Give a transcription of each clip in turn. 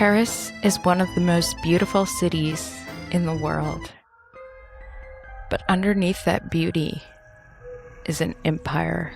Paris is one of the most beautiful cities in the world. But underneath that beauty is an empire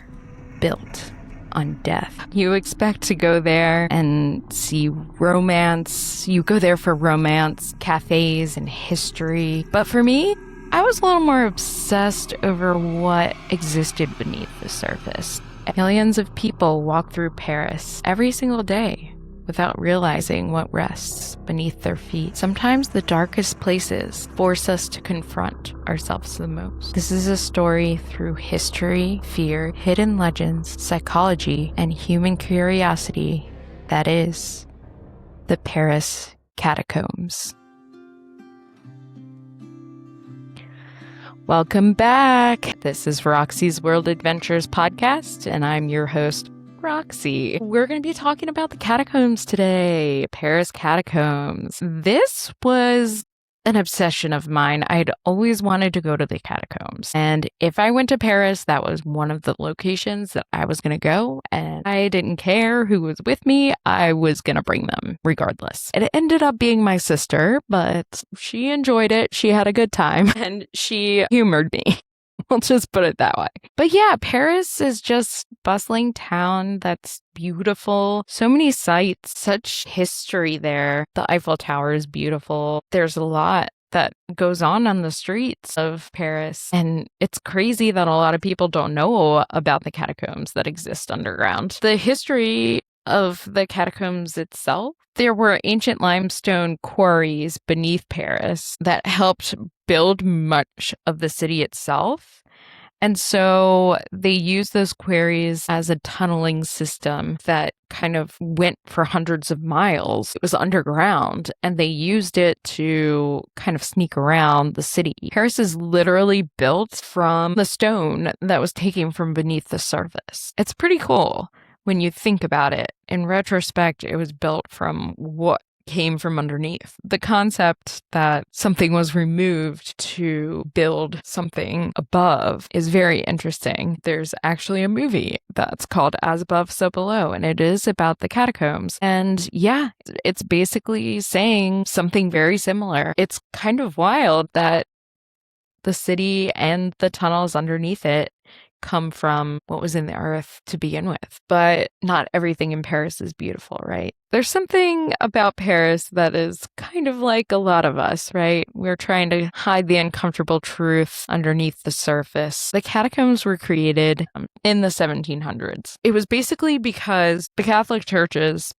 built on death. You expect to go there and see romance. You go there for romance, cafes, and history. But for me, I was a little more obsessed over what existed beneath the surface. Millions of people walk through Paris every single day without realizing what rests beneath their feet. Sometimes the darkest places force us to confront ourselves the most. This is a story through history, fear, hidden legends, psychology, and human curiosity that is the Paris Catacombs. Welcome back. This is Roxy's World Adventures podcast, and I'm your host, Roxy. We're going to be talking about the catacombs today, Paris Catacombs. This was an obsession of mine. I'd always wanted to go to the catacombs. And if I went to Paris, that was one of the locations that I was going to go. And I didn't care who was with me. I was going to bring them regardless. It ended up being my sister, but she enjoyed it. She had a good time and she humored me. We'll just put it that way. But yeah, Paris is just bustling town that's beautiful. So many sights, such history there. The Eiffel Tower is beautiful. There's a lot that goes on the streets of Paris. And it's crazy that a lot of people don't know about the catacombs that exist underground. The history of the catacombs itself, there were ancient limestone quarries beneath Paris that helped build much of the city itself. And so they used those quarries as a tunneling system that kind of went for hundreds of miles. It was underground, and they used it to kind of sneak around the city. Paris is literally built from the stone that was taken from beneath the surface. It's pretty cool when you think about it. In retrospect, it was built from what came from underneath. The concept that something was removed to build something above is very interesting. There's actually a movie that's called As Above, So Below, and it is about the catacombs. And yeah, it's basically saying something very similar. It's kind of wild that the city and the tunnels underneath it come from what was in the earth to begin with. But not everything in Paris is beautiful, right? There's something about Paris that is kind of like a lot of us, right? We're trying to hide the uncomfortable truth underneath the surface. The catacombs were created in the 1700s. It was basically because the Catholic churches,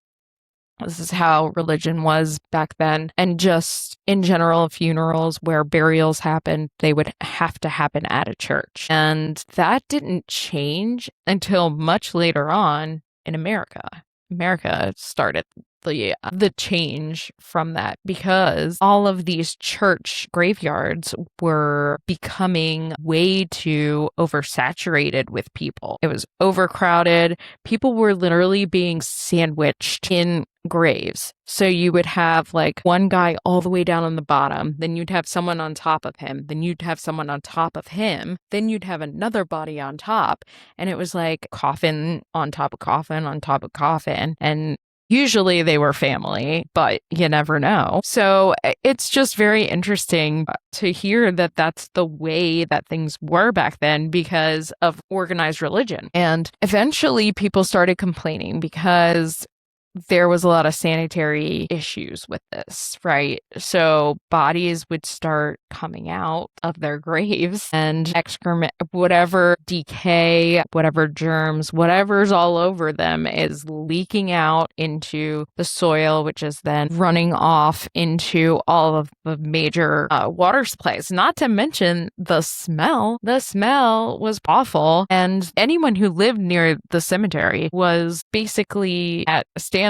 this is how religion was back then. And just in general, funerals where burials happened, they would have to happen at a church. And that didn't change until much later on in America. America started the change from that because all of these church graveyards were becoming way too oversaturated with people. It was overcrowded. People were literally being sandwiched in graves. So you would have like one guy all the way down on the bottom, then you'd have someone on top of him, then you'd have someone on top of him, then you'd have another body on top. And it was like coffin on top of coffin on top of coffin. And usually they were family, but you never know. So it's just very interesting to hear that that's the way that things were back then because of organized religion. And eventually people started complaining because there was a lot of sanitary issues with this, right? So bodies would start coming out of their graves and excrement, whatever decay, whatever germs, whatever's all over them is leaking out into the soil, which is then running off into all of the major water supplies. Not to mention the smell. The smell was awful. And anyone who lived near the cemetery was basically at a standstill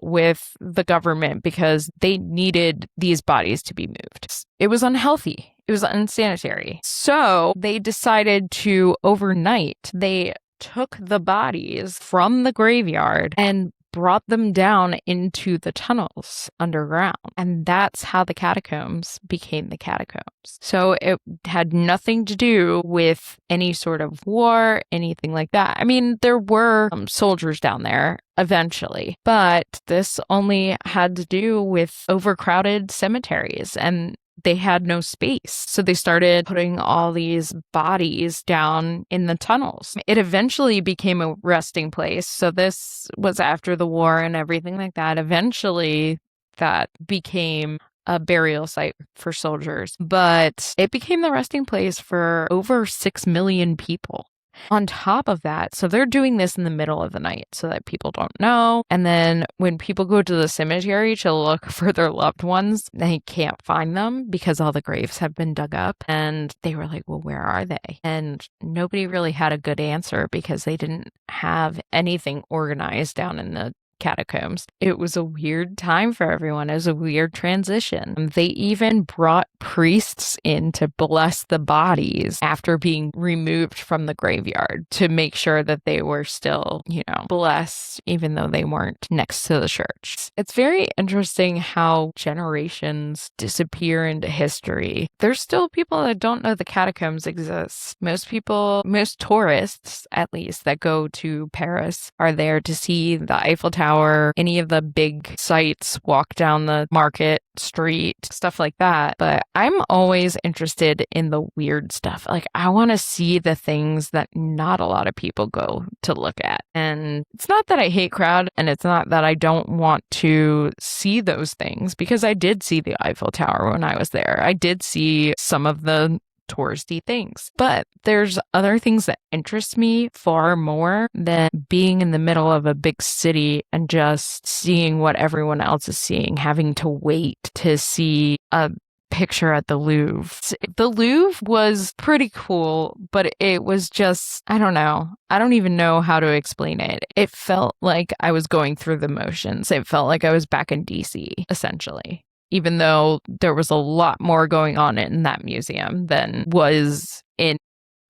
with the government because they needed these bodies to be moved. It was unhealthy. It was unsanitary. So they decided to overnight, they took the bodies from the graveyard and brought them down into the tunnels underground. And that's how the catacombs became the catacombs. So it had nothing to do with any sort of war, anything like that. I mean, there were soldiers down there eventually. But this only had to do with overcrowded cemeteries, and they had no space. So they started putting all these bodies down in the tunnels. It eventually became a resting place. So this was after the war and everything like that. Eventually, that became a burial site for soldiers, but it became the resting place for over 6 million people. On top of that, so they're doing this in the middle of the night so that people don't know. And then when people go to the cemetery to look for their loved ones, they can't find them because all the graves have been dug up. And they were like, well, where are they? And nobody really had a good answer because they didn't have anything organized down in the catacombs. It was a weird time for everyone. It was a weird transition. They even brought priests in to bless the bodies after being removed from the graveyard to make sure that they were still, blessed, even though they weren't next to the church. It's very interesting how generations disappear into history. There's still people that don't know the catacombs exist. Most tourists, at least, that go to Paris are there to see the Eiffel Tower, any of the big sites, walk down the market street, stuff like that. But I'm always interested in the weird stuff. Like, I want to see the things that not a lot of people go to look at. And it's not that I hate crowd, and it's not that I don't want to see those things, because I did see the Eiffel Tower when I was there. I did see some of the touristy things. But there's other things that interest me far more than being in the middle of a big city and just seeing what everyone else is seeing, having to wait to see a picture at the Louvre. The Louvre was pretty cool, but it was just, I don't know. I don't even know how to explain it. It felt like I was going through the motions. It felt like I was back in DC, essentially, even though there was a lot more going on in that museum than was in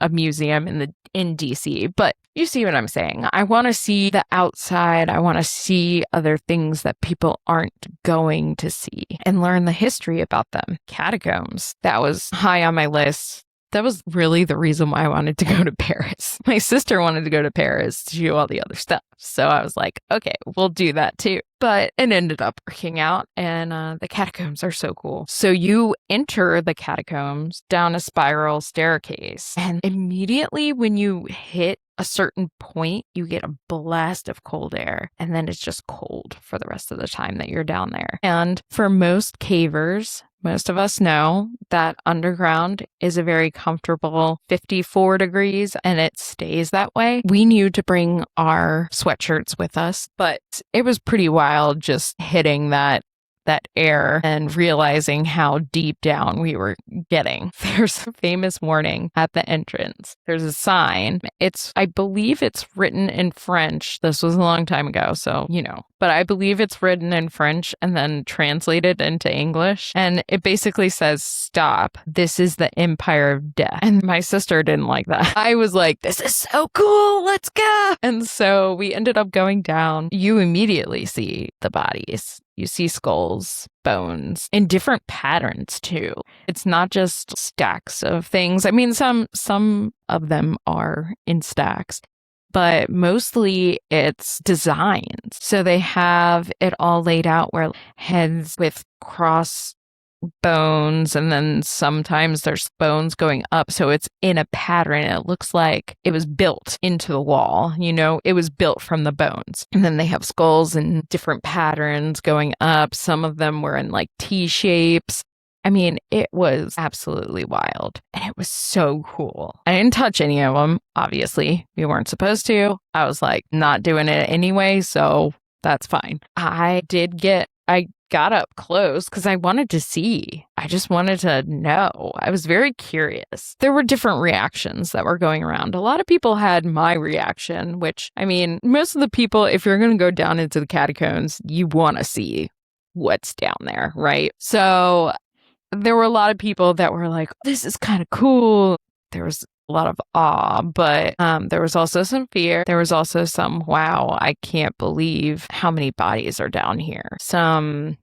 a museum in DC. But you see what I'm saying. I want to see the outside. I want to see other things that people aren't going to see and learn the history about them. Catacombs, that was high on my list. That was really the reason why I wanted to go to Paris. My sister wanted to go to Paris to do all the other stuff. So I was like, okay, we'll do that too. But it ended up working out, and the catacombs are so cool. So you enter the catacombs down a spiral staircase, and immediately when you hit a certain point, you get a blast of cold air, and then it's just cold for the rest of the time that you're down there. And for most cavers, most of us know that underground is a very comfortable 54 degrees, and it stays that way. We knew to bring our sweatshirts with us, but it was pretty wild just hitting that air and realizing how deep down we were getting. There's a famous warning at the entrance. There's a sign. I believe it's written in French. This was a long time ago, so, but I believe it's written in French and then translated into English. And it basically says, "Stop. This is the Empire of Death." And my sister didn't like that. I was like, this is so cool. Let's go. And so we ended up going down. You immediately see the bodies. You see skulls, bones, in different patterns too. It's not just stacks of things. I mean, some of them are in stacks, but mostly it's designs. So they have it all laid out where heads with cross bones, and then sometimes there's bones going up, so it's in a pattern. It looks like it was built into the wall, it was built from the bones. And then they have skulls in different patterns going up. Some of them were in like T shapes. I mean, it was absolutely wild, and it was so cool. I didn't touch any of them, obviously. We weren't supposed to. I was like, not doing it anyway, so that's fine. I got up close because I wanted to see. I just wanted to know. I was very curious. There were different reactions that were going around. A lot of people had my reaction, which, I mean, most of the people, if you're going to go down into the catacombs, you want to see what's down there, right? So there were a lot of people that were like, this is kind of cool. There was a lot of awe, but there was also some fear. There was also some, wow, I can't believe how many bodies are down here. Some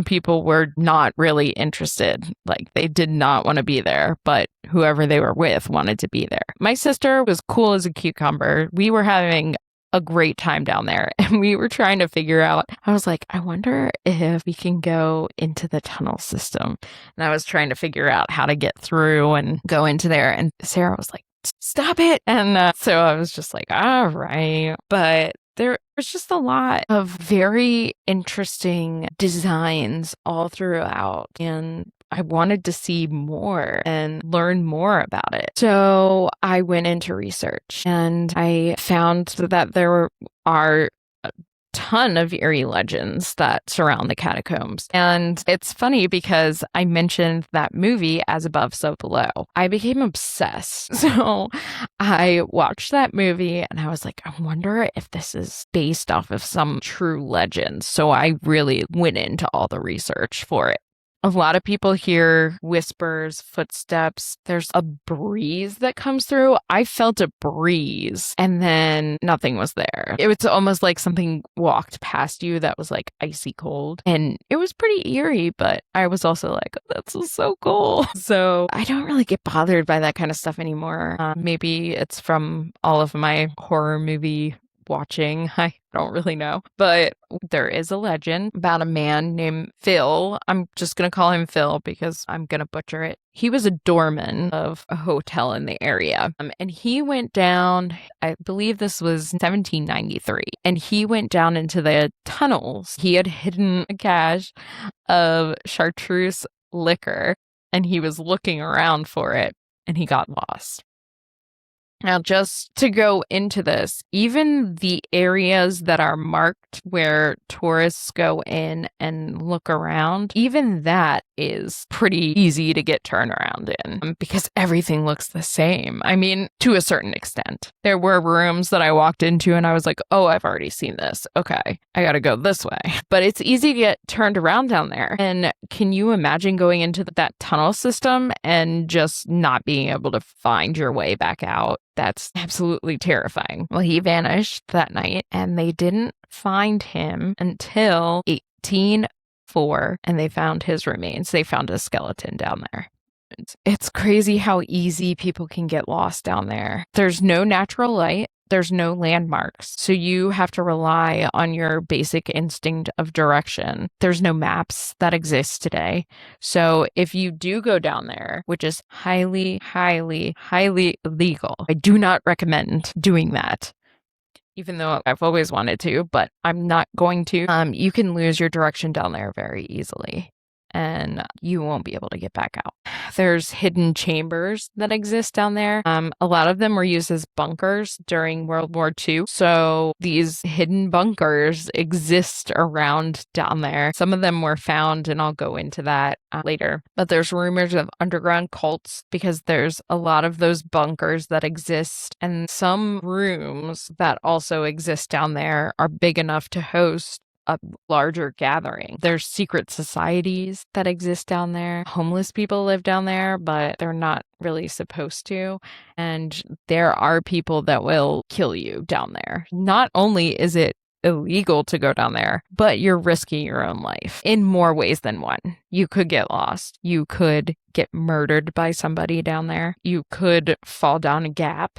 people were not really interested. Like, they did not want to be there, but whoever they were with wanted to be there. My sister was cool as a cucumber. We were having a great time down there. And we were trying to figure out, I was like, I wonder if we can go into the tunnel system. And I was trying to figure out how to get through and go into there. And Sarah was like, stop it. And so I was just like, all right. But there was just a lot of very interesting designs all throughout. And I wanted to see more and learn more about it. So I went into research and I found that there are a ton of eerie legends that surround the catacombs. And it's funny because I mentioned that movie As Above, So Below. I became obsessed. So I watched that movie and I was like, I wonder if this is based off of some true legend. So I really went into all the research for it. A lot of people hear whispers, footsteps. There's a breeze that comes through. I felt a breeze and then nothing was there. It was almost like something walked past you that was like icy cold. And it was pretty eerie, but I was also like, oh, that's so cool. So I don't really get bothered by that kind of stuff anymore. Maybe it's from all of my horror movie watching. I don't really know. But there is a legend about a man named Phil. I'm just going to call him Phil because I'm going to butcher it. He was a doorman of a hotel in the area. And he went down, I believe this was 1793, and he went down into the tunnels. He had hidden a cache of chartreuse liquor and he was looking around for it and he got lost. Now, just to go into this, even the areas that are marked where tourists go in and look around, even that is pretty easy to get turned around in because everything looks the same. I mean, to a certain extent. There were rooms that I walked into and I was like, oh, I've already seen this. Okay, I got to go this way. But it's easy to get turned around down there. And can you imagine going into that tunnel system and just not being able to find your way back out? That's absolutely terrifying. Well, he vanished that night and they didn't find him until 1804 and they found his remains. They found a skeleton down there. It's crazy how easy people can get lost down there. There's no natural light. There's no landmarks. So you have to rely on your basic instinct of direction. There's no maps that exist today. So if you do go down there, which is highly, highly, highly illegal, I do not recommend doing that. Even though I've always wanted to, but I'm not going to. You can lose your direction down there very easily. And you won't be able to get back out. There's hidden chambers that exist down there. A lot of them were used as bunkers during World War II. So these hidden bunkers exist around down there. Some of them were found, and I'll go into that later. But there's rumors of underground cults because there's a lot of those bunkers that exist. And some rooms that also exist down there are big enough to host a larger gathering. There's secret societies that exist down there. Homeless people live down there, but they're not really supposed to. And there are people that will kill you down there. Not only is it illegal to go down there, but you're risking your own life in more ways than one. You could get lost. You could get murdered by somebody down there. You could fall down a gap.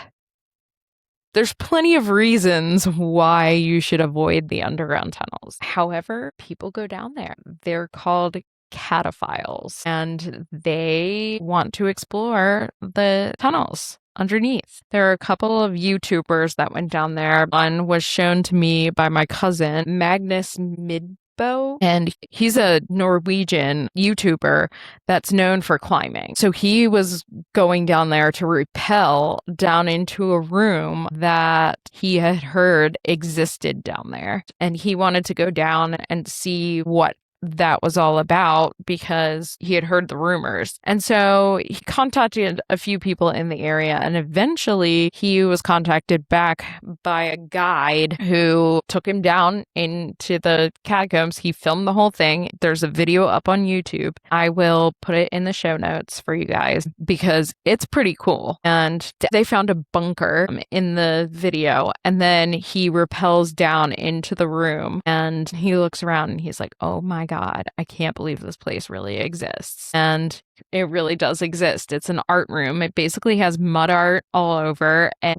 There's plenty of reasons why you should avoid the underground tunnels. However, people go down there. They're called cataphiles, and they want to explore the tunnels underneath. There are a couple of YouTubers that went down there. One was shown to me by my cousin, Magnus Midbo, and he's a Norwegian YouTuber that's known for climbing. So he was going down there to rappel down into a room that he had heard existed down there. And he wanted to go down and see what that was all about because he had heard the rumors. And so he contacted a few people in the area, and eventually he was contacted back by a guide who took him down into the catacombs. He filmed the whole thing. There's a video up on YouTube. I will put it in the show notes for you guys because it's pretty cool. And they found a bunker in the video, and then he rappels down into the room and he looks around and he's like, oh my God, I can't believe this place really exists. And it really does exist. It's an art room. It basically has mud art all over, and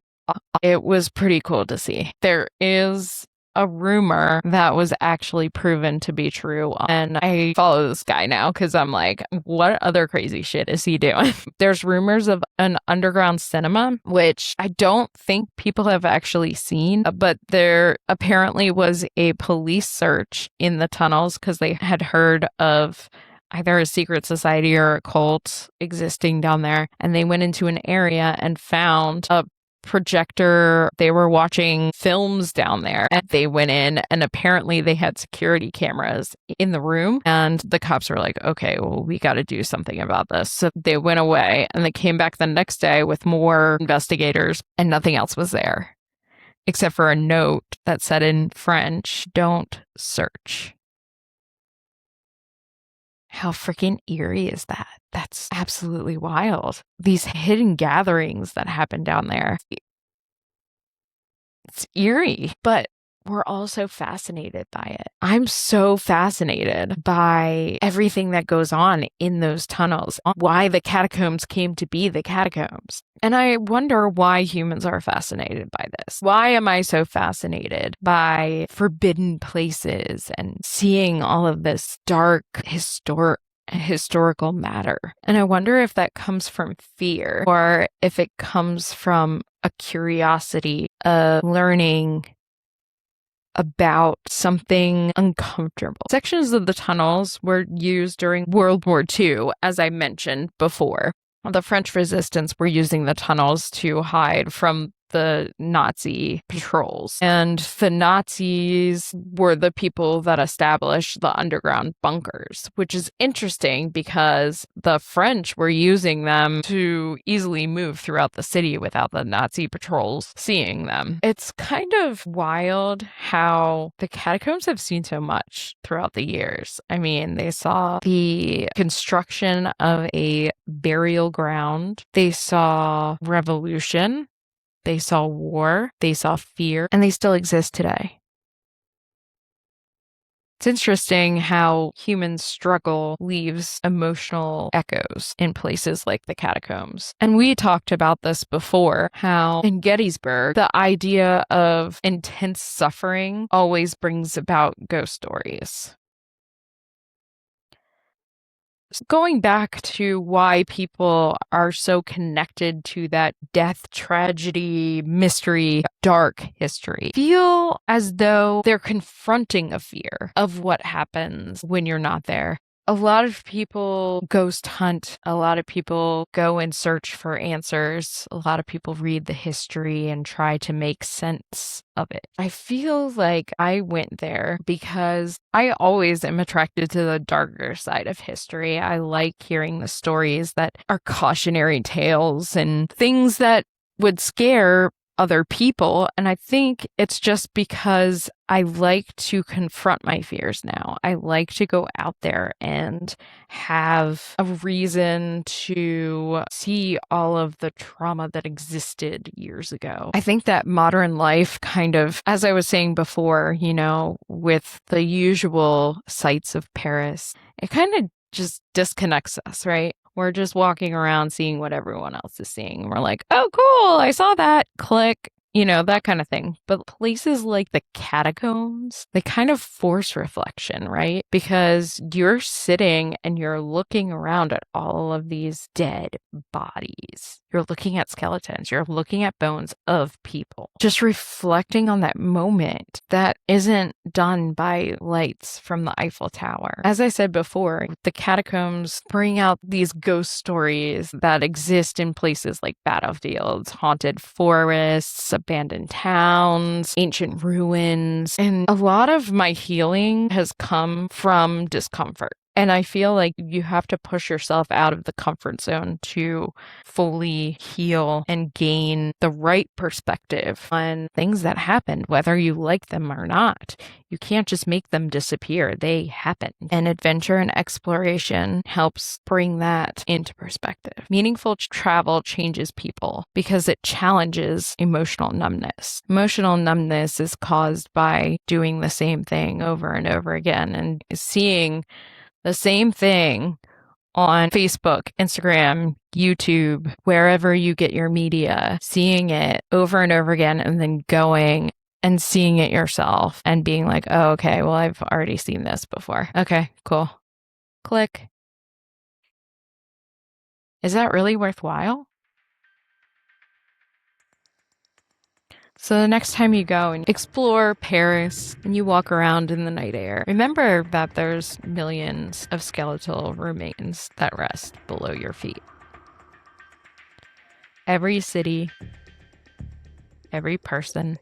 It was pretty cool to see. There is a rumor that was actually proven to be true. And I follow this guy now because I'm like, what other crazy shit is he doing? There's rumors of an underground cinema, which I don't think people have actually seen, but there apparently was a police search in the tunnels because they had heard of either a secret society or a cult existing down there. And they went into an area and found a projector. They were watching films down there, and they went in, and apparently they had security cameras in the room, and the cops were like, okay, well, we got to do something about this. So they went away, and they came back the next day with more investigators, and nothing else was there except for a note that said in French, "Don't search." How freaking eerie is that? That's absolutely wild. These hidden gatherings that happen down there. It's eerie, but we're also fascinated by it. I'm so fascinated by everything that goes on in those tunnels, why the catacombs came to be the catacombs. And I wonder why humans are fascinated by this. Why am I so fascinated by forbidden places and seeing all of this dark historical matter? And I wonder if that comes from fear or if it comes from a curiosity of learning about something uncomfortable. Sections of the tunnels were used during World War II, as I mentioned before. The French resistance were using the tunnels to hide from the Nazi patrols. And the Nazis were the people that established the underground bunkers, which is interesting because the French were using them to easily move throughout the city without the Nazi patrols seeing them. It's kind of wild how the catacombs have seen so much throughout the years. I mean, they saw the construction of a burial ground. They saw revolution. They saw war, they saw fear, and they still exist today. It's interesting how human struggle leaves emotional echoes in places like the catacombs. And we talked about this before, how in Gettysburg, the idea of intense suffering always brings about ghost stories. Going back to why people are so connected to that death, tragedy, mystery, dark history, feel as though they're confronting a fear of what happens when you're not there. A lot of people ghost hunt. A lot of people go and search for answers. A lot of people read the history and try to make sense of it. I feel like I went there because I always am attracted to the darker side of history. I like hearing the stories that are cautionary tales and things that would scare other people. And I think it's just because I like to confront my fears now. I like to go out there and have a reason to see all of the trauma that existed years ago. I think that modern life kind of, as I was saying before, with the usual sights of Paris, it kind of just disconnects us, right? We're just walking around seeing what everyone else is seeing. We're like, oh, cool, I saw that. Click, that kind of thing. But places like the catacombs, they kind of force reflection, right? Because you're sitting and you're looking around at all of these dead bodies. You're looking at skeletons. You're looking at bones of people. Just reflecting on that moment that isn't done by lights from the Eiffel Tower. As I said before, the catacombs bring out these ghost stories that exist in places like battlefields, haunted forests, abandoned towns, ancient ruins. And a lot of my healing has come from discomfort. And I feel like you have to push yourself out of the comfort zone to fully heal and gain the right perspective on things that happened, whether you like them or not. You can't just make them disappear. They happen. And adventure and exploration helps bring that into perspective. Meaningful travel changes people because it challenges emotional numbness. Emotional numbness is caused by doing the same thing over and over again and seeing the same thing on Facebook, Instagram, YouTube, wherever you get your media, seeing it over and over again, and then going and seeing it yourself and being like, oh, okay, well, I've already seen this before. Okay, cool. Click. Is that really worthwhile? So the next time you go and explore Paris and you walk around in the night air, remember that there's millions of skeletal remains that rest below your feet. Every city, every person,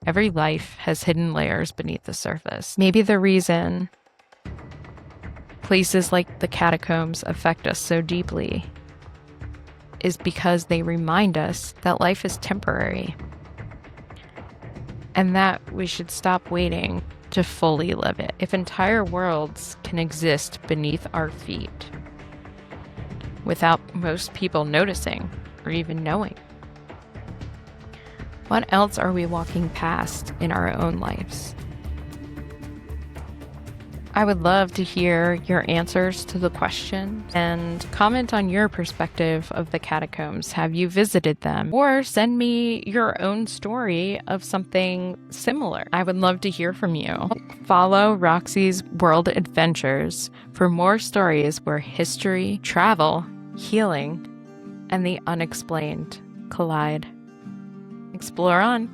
every life has hidden layers beneath the surface. Maybe the reason places like the catacombs affect us so deeply is because they remind us that life is temporary and that we should stop waiting to fully live it. If entire worlds can exist beneath our feet without most people noticing or even knowing, what else are we walking past in our own lives? I would love to hear your answers to the question and comment on your perspective of the catacombs. Have you visited them? Or send me your own story of something similar. I would love to hear from you. Follow Roxy's World Adventures for more stories where history, travel, healing, and the unexplained collide. Explore on.